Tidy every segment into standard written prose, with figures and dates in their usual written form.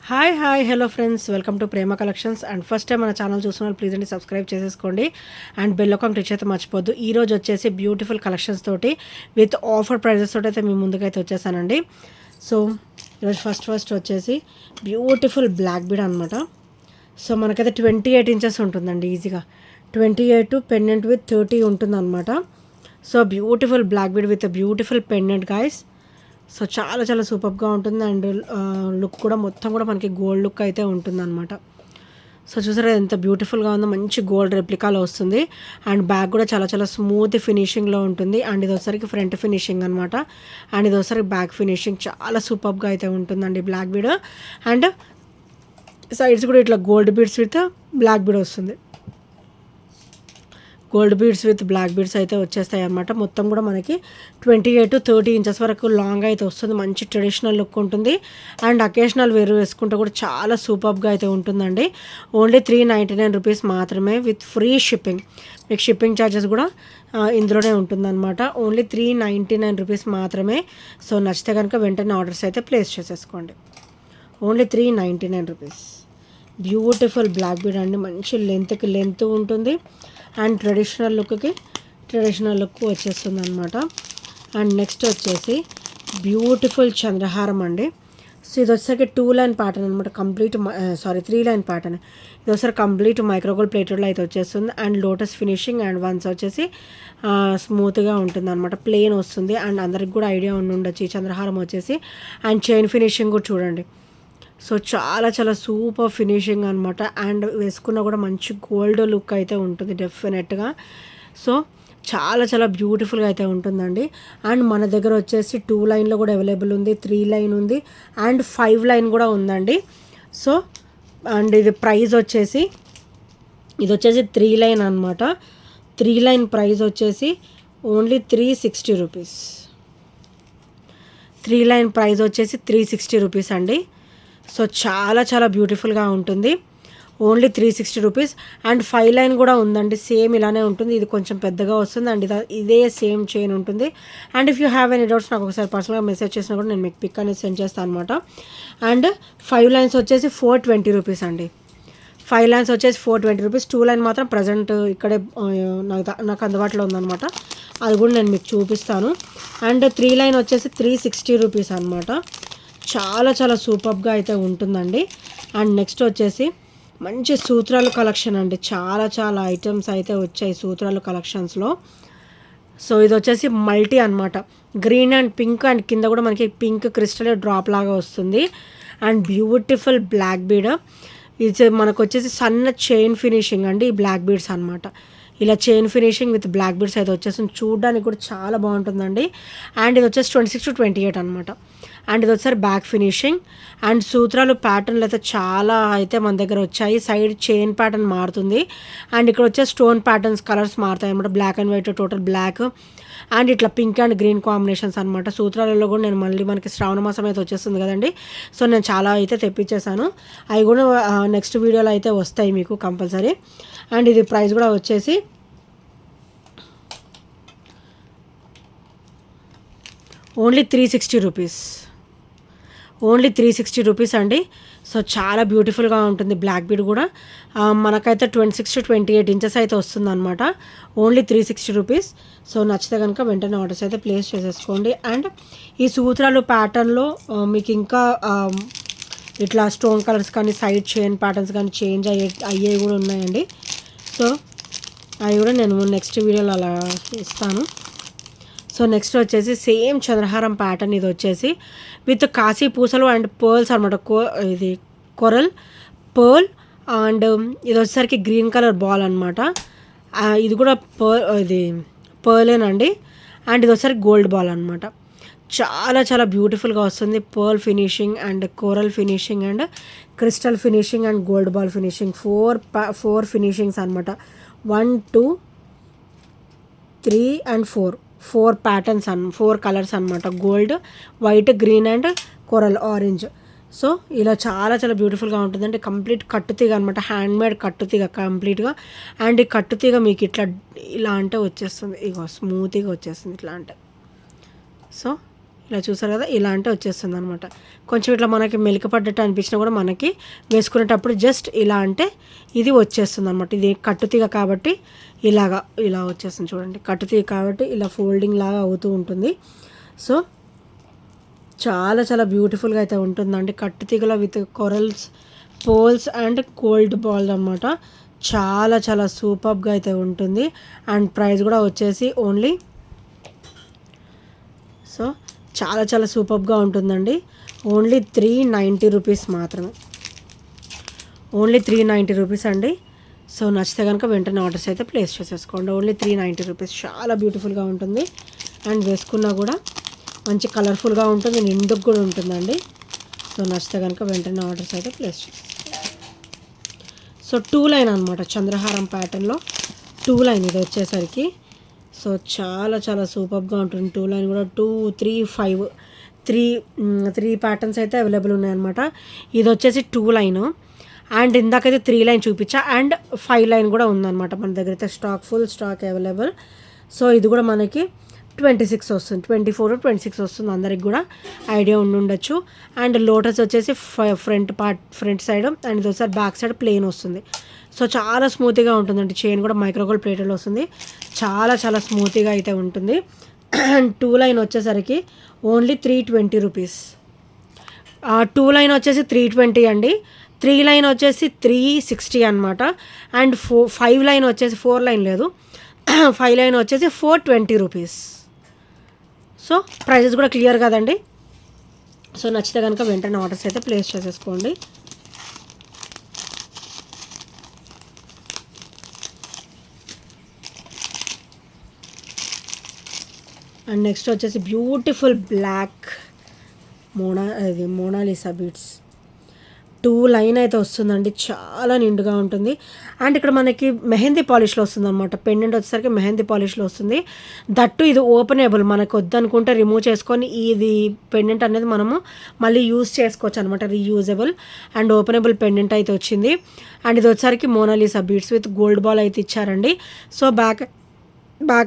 Hi hi hello friends, welcome to Prema collections. And first time మన channel చూస్తున్నారు please అండి subscribe చేసేసుకోండి and bell icon click అయితే మర్చిపోద్దు. ఈరోజు వచ్చేసి బ్యూటిఫుల్ కలెక్షన్స్ తోటి విత్ ఆఫర్ ప్రైజెస్ తోటి అయితే మీ ముందుకైతే వచ్చేసానండి. సో ఈరోజు ఫస్ట్ వచ్చేసి బ్యూటిఫుల్ బ్లాక్ బీడ్ అనమాట. సో మనకైతే 28 ఇంచెస్ ఉంటుందండి ఈజీగా. 28 పెండెంట్ విత్ 30 ఉంటుంది అనమాట. So beautiful black bead with beautiful pendant guys. So చాలా చాలా సూపర్గా ఉంటుంది అండ్ లుక్ కూడా మొత్తం కూడా మనకి గోల్డ్ లుక్ అయితే ఉంటుందన్నమాట. సో చూసారా ఎంత బ్యూటిఫుల్గా ఉందో, మంచి గోల్డ్ రెప్లికాలో వస్తుంది అండ్ బ్యాక్ కూడా చాలా చాలా స్మూత్ ఫినిషింగ్లో ఉంటుంది. అండ్ ఇది ఒకసారికి ఫ్రంట్ ఫినిషింగ్ అనమాట అండ్ ఇది ఒకసారి బ్యాక్ ఫినిషింగ్ చాలా సూపర్గా అయితే ఉంటుందండి బ్లాక్ బీడ్. అండ్ సైడ్స్ కూడా ఇట్లా gold beads with black bead వస్తుంది. Gold beads with black beads అయితే వచ్చేస్తాయి అన్నమాట. మొత్తం కూడా మనకి 28 to 30 ఇంచెస్ వరకు లాంగ్ అయితే వస్తుంది. మంచి ట్రెడిషనల్ లుక్ ఉంటుంది అండ్ అకేషనల్ వేర్ వేసుకుంటే కూడా చాలా సూపర్గా అయితే ఉంటుందండి. ఓన్లీ 399 రూపీస్ మాత్రమే విత్ ఫ్రీ షిప్పింగ్. మీకు షిప్పింగ్ ఛార్జెస్ కూడా ఇందులోనే ఉంటుందన్నమాట. ఓన్లీ 399 రూపీస్ మాత్రమే. సో నచ్చితే కనుక వెంటనే ఆర్డర్స్ అయితే ప్లేస్ చేసేసుకోండి. Only 399 rupees. Beautiful black bead అండి, మంచి లెంత్కి లెంత్ ఉంటుంది అండ్ ట్రెడిషనల్ లుక్ వచ్చేస్తుంది అనమాట. అండ్ నెక్స్ట్ వచ్చేసి బ్యూటిఫుల్ చంద్రహారం అండి. సో ఇది వచ్చేసరికి 2 లైన్ ప్యాటర్న్ అనమాట. Complete 3 line pattern. ఇది ఒకసారి కంప్లీట్ మైక్రోగోల్డ్ ప్లేటెడ్లో అయితే వచ్చేస్తుంది and lotus finishing and once వచ్చేసి స్మూత్గా ఉంటుంది అనమాట. ప్లెయిన్ వస్తుంది అండ్ అందరికి కూడా ఐడియా ఉండొచ్చు ఈ చంద్రహారం వచ్చేసి. అండ్ చైన్ ఫినిషింగ్ కూడా చూడండి. సో చాలా చాలా సూపర్ ఫినిషింగ్ అనమాట అండ్ వేసుకున్న కూడా మంచి గోల్డ్ లుక్ అయితే ఉంటుంది డెఫినెట్గా. సో చాలా చాలా బ్యూటిఫుల్గా అయితే ఉంటుందండి. అండ్ మన దగ్గర వచ్చేసి 2 లైన్లో కూడా అవైలబుల్ ఉంది, 3 లైన్ ఉంది అండ్ 5 లైన్ కూడా ఉందండి. సో అండ్ ఇది ప్రైస్ వచ్చేసి ఇది వచ్చేసి 3 లైన్ అనమాట. 3 లైన్ ప్రైస్ వచ్చేసి ఓన్లీ 360 రూపీస్. 3 లైన్ ప్రైస్ వచ్చేసి 360 రూపీస్ అండి. సో చాలా చాలా బ్యూటిఫుల్గా ఉంటుంది. Only 360 rupees. అండ్ 5 లైన్ కూడా ఉందండి, సేమ్ ఇలానే ఉంటుంది. ఇది కొంచెం పెద్దగా వస్తుంది అండ్ ఇదే సేమ్ చైన్ ఉంటుంది. And if you have any doubts నాకు ఒకసారి పర్సనల్గా మెసేజ్ చేసినా కూడా నేను మీకు పిక్ అనేది సెండ్ చేస్తాను అనమాట. అండ్ 5 లైన్స్ వచ్చేసి 420 రూపీస్ అండి. 5 లైన్స్ వచ్చేసి 420 రూపీస్. 2 లైన్ మాత్రం ప్రజెంట్ ఇక్కడే నాకు అందుబాటులో ఉందన్నమాట. అది కూడా నేను మీకు చూపిస్తాను. అండ్ 3 లైన్ వచ్చేసి 360 రూపీస్ అనమాట. చాలా చాలా సూపర్గా అయితే ఉంటుందండి. అండ్ నెక్స్ట్ వచ్చేసి మంచి సూత్రాలు కలెక్షన్ అండి. చాలా చాలా ఐటమ్స్ అయితే వచ్చాయి సూత్రాలు కలెక్షన్స్లో. సో ఇది వచ్చేసి మల్టీ అనమాట. గ్రీన్ అండ్ పింక్ అండ్ కింద కూడా మనకి పింక్ క్రిస్టల్ డ్రాప్ లాగా వస్తుంది. And beautiful black bead. ఇది మనకు వచ్చేసి సన్న చైన్ ఫినిషింగ్ అండి ఈ బ్లాక్ బీడ్స్ అనమాట. ఇలా chain finishing with black beads అయితే వచ్చేస్తుంది. చూడడానికి కూడా చాలా బాగుంటుందండి. అండ్ ఇది వచ్చేసి 26 to 28 అనమాట. అండ్ ఇది వచ్చేసరి బ్యాక్ ఫినిషింగ్ అండ్ సూత్రాలు ప్యాటర్న్లు అయితే చాలా అయితే మన దగ్గర వచ్చాయి. సైడ్ చైన్ ప్యాటర్న్ మారుతుంది అండ్ ఇక్కడ వచ్చే స్టోన్ ప్యాటర్న్స్ కలర్స్ మారుతాయి అనమాట. Black and white, total black and ఇట్లా పింక్ అండ్ గ్రీన్ కాంబినేషన్స్ అనమాట. సూత్రాలలో కూడా నేను మళ్ళీ మనకి శ్రావణ మాసం అయితే వచ్చేస్తుంది కదండి. సో నేను చాలా అయితే తెప్పించేసాను. అవి కూడా నెక్స్ట్ వీడియోలో అయితే వస్తాయి మీకు కంపల్సరీ. అండ్ ఇది ప్రైస్ కూడా వచ్చేసి ఓన్లీ 360 రూపీస్. ఓన్లీ 360 రూపీస్ అండి. సో చాలా బ్యూటిఫుల్గా ఉంటుంది బ్లాక్ బీడ్ కూడా. మనకైతే 26 to 28 ఇంచెస్ అయితే వస్తుంది అనమాట. Only 360 rupees. సో నచ్చితే కనుక వెంటనే ఆర్డర్స్ అయితే ప్లేస్ చేసేసుకోండి. అండ్ ఈ సూత్రాలు ప్యాటర్న్లో మీకు ఇంకా ఇట్లా స్టోన్ కలర్స్ కానీ సైడ్ చైన్ ప్యాటర్న్స్ కానీ చేంజ్ అయ్యేవి కూడా ఉన్నాయండి. సో అవి కూడా నేను నెక్స్ట్ వీడియోలో అలా ఇస్తాను. సో నెక్స్ట్ వచ్చేసి సేమ్ చంద్రహారం ప్యాటర్న్. ఇది వచ్చేసి విత్ కాశీ పూసలు అండ్ పర్ల్స్ అనమాట. ఇది కొరల్ పర్ల్ అండ్ ఇది వచ్చేసరికి గ్రీన్ కలర్ బాల్ అనమాట. ఇది కూడా ఇది పర్లేనండి. అండ్ ఇది వచ్చేసరికి గోల్డ్ బాల్ అనమాట. చాలా చాలా బ్యూటిఫుల్గా వస్తుంది. Pearl finishing and coral finishing and crystal finishing and gold ball finishing. 4 finishings అనమాట. 1 2 3 and 4 ప్యాటర్న్స్ 4 కలర్స్ అనమాట. Gold, white, green and coral orange. So ఇలా చాలా చాలా బ్యూటిఫుల్గా ఉంటుందంటే కంప్లీట్ కట్టుతీగ అనమాట. హ్యాండ్మేడ్ కట్టుతీగ కంప్లీట్గా. అండ్ ఈ కట్టుతీగ మీకు ఇలా అంటే వచ్చేస్తుంది. ఇగో స్మూత్గా వచ్చేస్తుంది ఇట్లా అంటే. సో ఇలా చూసారు కదా, ఇలా అంటే వచ్చేస్తుంది అనమాట. కొంచెం ఇట్లా మనకి మెలికపడ్డట్టు అనిపించినా కూడా మనకి వేసుకునేటప్పుడు జస్ట్ ఇలా అంటే ఇది వచ్చేస్తుంది అనమాట. ఇది కట్టుతీగ కాబట్టి ఇలా వచ్చేస్తుంది చూడండి. కట్టుతీగ కాబట్టి ఇలా ఫోల్డింగ్ లాగా అవుతూ ఉంటుంది. సో చాలా చాలా బ్యూటిఫుల్గా అయితే ఉంటుందండి. కట్టుతీగలో with corals, pearls and gold ball అనమాట. చాలా చాలా సూపర్గా అయితే ఉంటుంది. అండ్ ప్రైస్ కూడా వచ్చేసి ఓన్లీ, సో చాలా చాలా సూపర్గా ఉంటుందండి. ఓన్లీ 390 రూపీస్ మాత్రమే. ఓన్లీ 390 రూపీస్ అండి. సో నచ్చితే కనుక వెంటనే ఆర్డర్స్ అయితే ప్లేస్ చేసేసుకోండి. Only 390 rupees. చాలా బ్యూటిఫుల్గా ఉంటుంది. అండ్ వేసుకున్నా కూడా మంచి కలర్ఫుల్గా ఉంటుంది, నిండుకు కూడా ఉంటుందండి. సో నచ్చితే కనుక వెంటనే ఆర్డర్స్ అయితే ప్లేస్ చేసేసుకోండి. సో 2 లైన్ అనమాట, చంద్రహారం ప్యాటర్న్లో 2 లైన్ ఇది వచ్చేసరికి. సో చాలా చాలా సూపర్గా ఉంటుంది. 2 లైన్ కూడా 2, 3, 5 త్రీ ప్యాటర్న్స్ అయితే అవైలబుల్ ఉన్నాయన్నమాట. ఇది వచ్చేసి 2 లైన్ అండ్ ఇందాకైతే 3 లైన్ చూపించా అండ్ 5 లైన్ కూడా ఉందన్నమాట మన దగ్గర అయితే. Full stock available. సో ఇది కూడా మనకి 26 వస్తుంది, 24 to 26 వస్తుంది. అందరికి కూడా ఐడియా ఉండొచ్చు. అండ్ లోటస్ వచ్చేసి ఫ్రంట్ సైడ్ అండ్ ఇది ఒకసారి బ్యాక్ సైడ్ ప్లెయిన్ వస్తుంది. సో చాలా స్మూత్గా ఉంటుందండి. చైన్ కూడా మైక్రోగోల్డ్ ప్లేటెడ్లో వస్తుంది. చాలా చాలా స్మూత్గా అయితే ఉంటుంది. అండ్ 2 లైన్ వచ్చేసరికి ఓన్లీ 320 రూపీస్. 2 లైన్ వచ్చేసి 320 అండి. 3 లైన్ వచ్చేసి 360 అనమాట. అండ్ 5 లైన్ వచ్చేసి 4 లైన్ లేదు, 5 లైన్ వచ్చేసి 420 రూపీస్. సో ప్రైజెస్ కూడా క్లియర్ కదండి. సో నచ్చితే కనుక వెంటనే ఆర్డర్స్ అయితే ప్లేస్ చేసేసుకోండి. అండ్ నెక్స్ట్ వచ్చేసి beautiful black Mona Lisa beads 2 line అయితే వస్తుందండి. చాలా నిండుగా ఉంటుంది. అండ్ ఇక్కడ మనకి మెహందీ పాలిష్లో వస్తుంది అనమాట. పెండెంట్ వచ్చేసరికి మెహందీ పాలిష్లో వస్తుంది. దట్టు ఇది ఓపెనబుల్, మనకు వద్దనుకుంటే రిమూవ్ చేసుకొని ఇది పెండెంట్ అనేది మనము మళ్ళీ యూజ్ చేసుకోవచ్చు అనమాట. రీయూజబుల్ అండ్ ఓపెనబుల్ పెండెంట్ అయితే వచ్చింది. అండ్ ఇది వచ్చేసరికి Mona Lisa beads with gold ball అయితే ఇచ్చారండి. సో బ్యాక్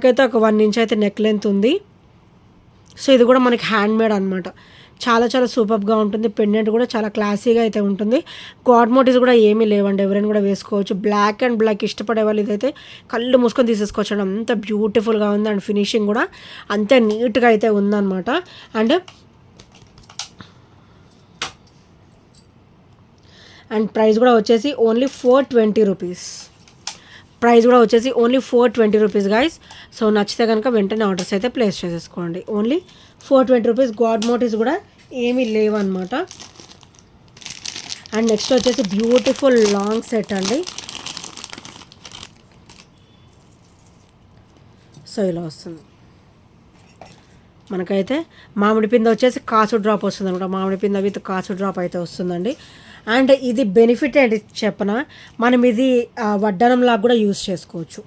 అయితే ఒక 1 ఇంచ్ అయితే నెక్ లెంత్ ఉంది. సో ఇది కూడా మనకి హ్యాండ్ మేడ్ అనమాట. చాలా చాలా సూపర్గా ఉంటుంది. పెండెంట్ కూడా చాలా క్లాసీగా అయితే ఉంటుంది. గాడ్ మోటివ్స్ కూడా ఏమీ లేవండి, ఎవరైనా కూడా వేసుకోవచ్చు. బ్లాక్ అండ్ బ్లాక్ ఇష్టపడే వాళ్ళు ఇదైతే కళ్ళు మూసుకొని తీసేసుకోవచ్చు అండి. అంత బ్యూటిఫుల్గా ఉంది. అండ్ ఫినిషింగ్ కూడా అంతే నీట్గా అయితే ఉందన్నమాట. అండ్ ప్రైస్ కూడా వచ్చేసి ఓన్లీ 420 రూపీస్. ప్రైస్ కూడా వచ్చేసి ఓన్లీ 420 రూపీస్ గైస్. సో నచ్చితే కనుక వెంటనే ఆర్డర్స్ అయితే ప్లేస్ చేసేసుకోండి. Only 420 rupees. గాడ్ మోటివ్స్ కూడా ఏమీ లేవన్నమాట. అండ్ నెక్స్ట్ వచ్చేసి బ్యూటిఫుల్ లాంగ్ సెట్ అండి. సో ఇలా వస్తుంది మనకైతే. మామిడి పింద వచ్చేసి కాసు డ్రాప్ వస్తుంది అనమాట. మామిడి పింద విత్ కాసు డ్రాప్ అయితే వస్తుందండి. అండ్ ఇది బెనిఫిట్ ఏంటి చెప్పనా, మనం ఇది వడ్డనంలాగా కూడా యూజ్ చేసుకోవచ్చు.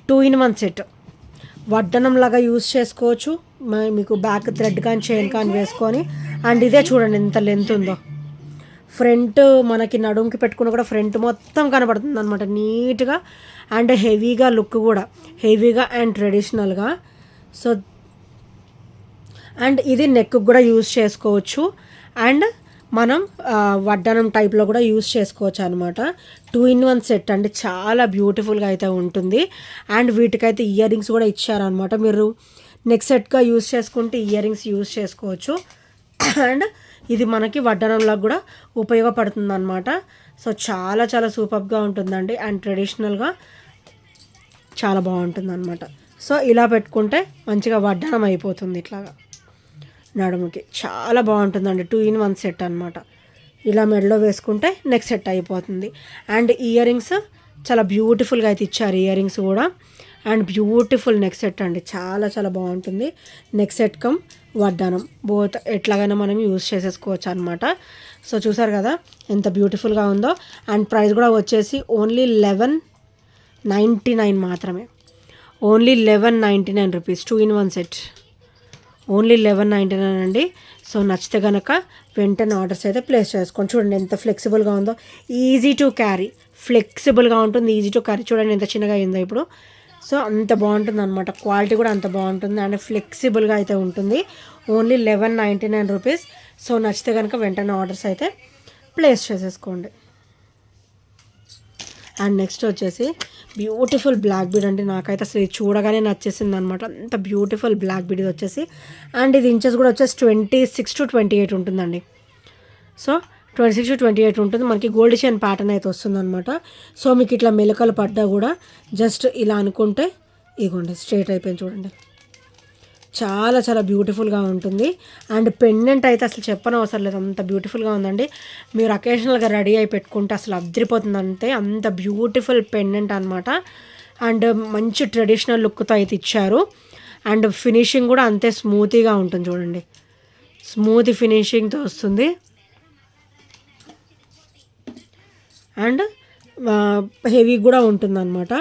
2 in 1 సెట్ వడ్డనంలాగా యూజ్ చేసుకోవచ్చు. మీకు బ్యాక్ థ్రెడ్ కానీ చైన్ కానీ వేసుకొని. అండ్ ఇదే చూడండి ఎంత లెంత్ ఉందో. ఫ్రంట్ మనకి నడుముకి పెట్టుకున్న కూడా ఫ్రంట్ మొత్తం కనబడుతుంది అనమాట నీట్గా. అండ్ హెవీగా లుక్ కూడా హెవీగా అండ్ ట్రెడిషనల్గా. సో అండ్ ఇది నెక్ కూడా యూజ్ చేసుకోవచ్చు. అండ్ మనం వడ్డానం టైప్లో కూడా యూస్ చేసుకోవచ్చు అనమాట. 2 in 1 సెట్ అండి. చాలా బ్యూటిఫుల్గా అయితే ఉంటుంది. అండ్ వీటికైతే ఇయర్ రింగ్స్ కూడా ఇచ్చారనమాట. మీరు నెక్ సెట్గా యూస్ చేసుకుంటే ఇయర్ రింగ్స్ యూస్ చేసుకోవచ్చు. అండ్ ఇది మనకి వడ్డానంలో కూడా ఉపయోగపడుతుంది అనమాట. సో చాలా చాలా సూపర్గా ఉంటుందండి. అండ్ ట్రెడిషనల్గా చాలా బాగుంటుంది అనమాట. సో ఇలా పెట్టుకుంటే మంచిగా వడ్డానం అయిపోతుంది ఇట్లాగా నడుముకి. చాలా బాగుంటుందండి. 2 in 1 సెట్ అనమాట. ఇలా మెడలో వేసుకుంటే నెక్ సెట్ అయిపోతుంది. అండ్ ఇయర్ రింగ్స్ చాలా బ్యూటిఫుల్గా అయితే ఇచ్చారు ఇయర్ రింగ్స్ కూడా. అండ్ బ్యూటిఫుల్ నెక్ సెట్ అండి. చాలా చాలా బాగుంటుంది. నెక్ సెట్ కమ్ వడ్డానం బోత్ ఎట్లాగైనా మనం యూజ్ చేసేసుకోవచ్చు అనమాట. సో చూసారు కదా ఎంత బ్యూటిఫుల్గా ఉందో. అండ్ ప్రైస్ కూడా వచ్చేసి ఓన్లీ 1199 మాత్రమే. Only 1199 rupees. 2 in 1 set only 1199 అండి. సో నచ్చితే కనుక వెంటనే ఆర్డర్స్ అయితే ప్లేస్ చేసుకోండి. చూడండి ఎంత ఫ్లెక్సిబుల్గా ఉందో. ఈజీ టు క్యారీ, ఫ్లెక్సిబుల్గా ఉంటుంది, ఈజీ టు క్యారీ. చూడండి ఎంత చిన్నగా అయిందో ఇప్పుడు. సో అంత బాగుంటుంది అనమాట, క్వాలిటీ కూడా అంత బాగుంటుంది అండ్ ఫ్లెక్సిబుల్గా అయితే ఉంటుంది. Only 1199 rupees. సో నచ్చితే కనుక వెంటనే ఆర్డర్స్ అయితే ప్లేస్ చేసేసుకోండి. అండ్ నెక్స్ట్ వచ్చేసి బ్యూటిఫుల్ బ్లాక్ బీడ్ అండి. నాకైతే అసలు ఇది చూడగానే నచ్చేసింది అనమాట, అంత బ్యూటిఫుల్ బ్లాక్ బీడ్ ఇది వచ్చేసి. అండ్ ఇది ఇంచెస్ కూడా వచ్చేసి 26 to 28 ఉంటుందండి. సో 26 to 28 ఉంటుంది. మనకి గోల్డ్ చైన్ ప్యాటర్న్ అయితే వస్తుందన్నమాట. సో మీకు ఇట్లా మెలకలు పడ్డా కూడా జస్ట్ ఇలా అనుకుంటే ఇగోండి స్ట్రైట్ అయిపోయింది చూడండి, చాలా చాలా బ్యూటిఫుల్గా ఉంటుంది. అండ్ పెండెంట్ అయితే అసలు చెప్పని అవసరం లేదు, అంత బ్యూటిఫుల్గా ఉందండి. మీరు అకేషనల్గా రెడీ అయి పెట్టుకుంటే అసలు అద్దరిపోతుంది, అంతే అంత బ్యూటిఫుల్ పెండెంట్ అనమాట. అండ్ మంచి ట్రెడిషనల్ లుక్తో అయితే ఇచ్చారు. అండ్ ఫినిషింగ్ కూడా అంతే స్మూతీగా ఉంటుంది చూడండి, స్మూత్ ఫినిషింగ్తో వస్తుంది. అండ్ హెవీ కూడా ఉంటుందన్నమాట.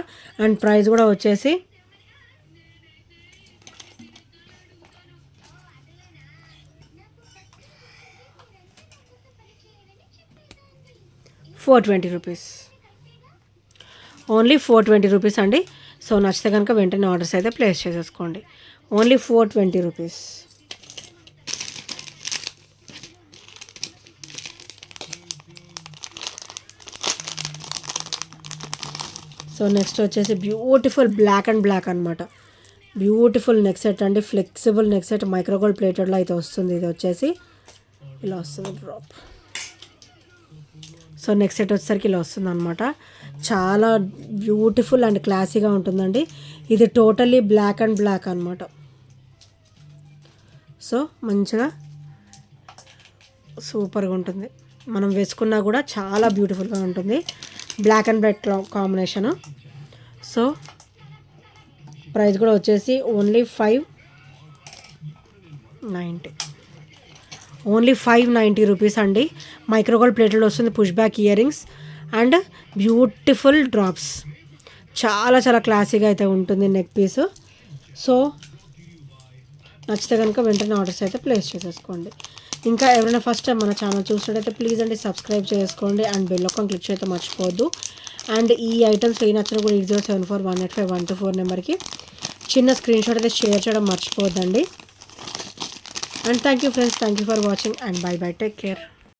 అండ్ ప్రైస్ కూడా వచ్చేసి 420 రూపీస్, ఓన్లీ 420 రూపీస్ అండి. సో నచ్చితే కనుక వెంటనే ఆర్డర్స్ అయితే ప్లేస్ చేసేసుకోండి. Only 420 rupees. సో నెక్స్ట్ వచ్చేసి బ్యూటిఫుల్ బ్లాక్ అండ్ బ్లాక్ అనమాట, బ్యూటిఫుల్ నెక్ సెట్ అండి, ఫ్లెక్సిబుల్ నెక్ సెట్ మైక్రోగోల్డ్ ప్లేటెడ్లో అయితే వస్తుంది. ఇది వచ్చేసి ఇలా వస్తుంది డ్రాప్. సో నెక్ సెట్ వచ్చేసరికి ఇలా వస్తుంది అనమాట, చాలా బ్యూటిఫుల్ అండ్ క్లాసీగా ఉంటుందండి. ఇది టోటల్లీ బ్లాక్ అండ్ బ్లాక్ అనమాట. సో మంచిగా సూపర్గా ఉంటుంది, మనం వేసుకున్నా కూడా చాలా బ్యూటిఫుల్గా ఉంటుంది. Black and black combination. So price కూడా వచ్చేసి ఓన్లీ 590, ఓన్లీ 590 రూపీస్ అండి. మైక్రోగోల్డ్ ప్లేట్లో వస్తుంది, push back ear rings and beautiful drops, చాలా చాలా క్లాసీగా అయితే ఉంటుంది నెక్ పీస్. సో నచ్చితే కనుక వెంటనే ఆర్డర్స్ అయితే ప్లేస్ చేసేసుకోండి. ఇంకా ఎవరైనా ఫస్ట్ టైం మన ఛానల్ చూసినట్టయితే ప్లీజ్ అండి సబ్స్క్రైబ్ చేసుకోండి అండ్ బెల్ ఐకాన్ క్లిక్ చేయతే మర్చిపోవద్దు. అండ్ ఈ ఐటమ్స్ ఏ నచ్చినా కూడా 8074185124 నెంబర్కి చిన్న స్క్రీన్ షాట్ అయితే షేర్ చేయడం మర్చిపోవద్దండి. And thank you friends, thank you for watching and bye bye, take care.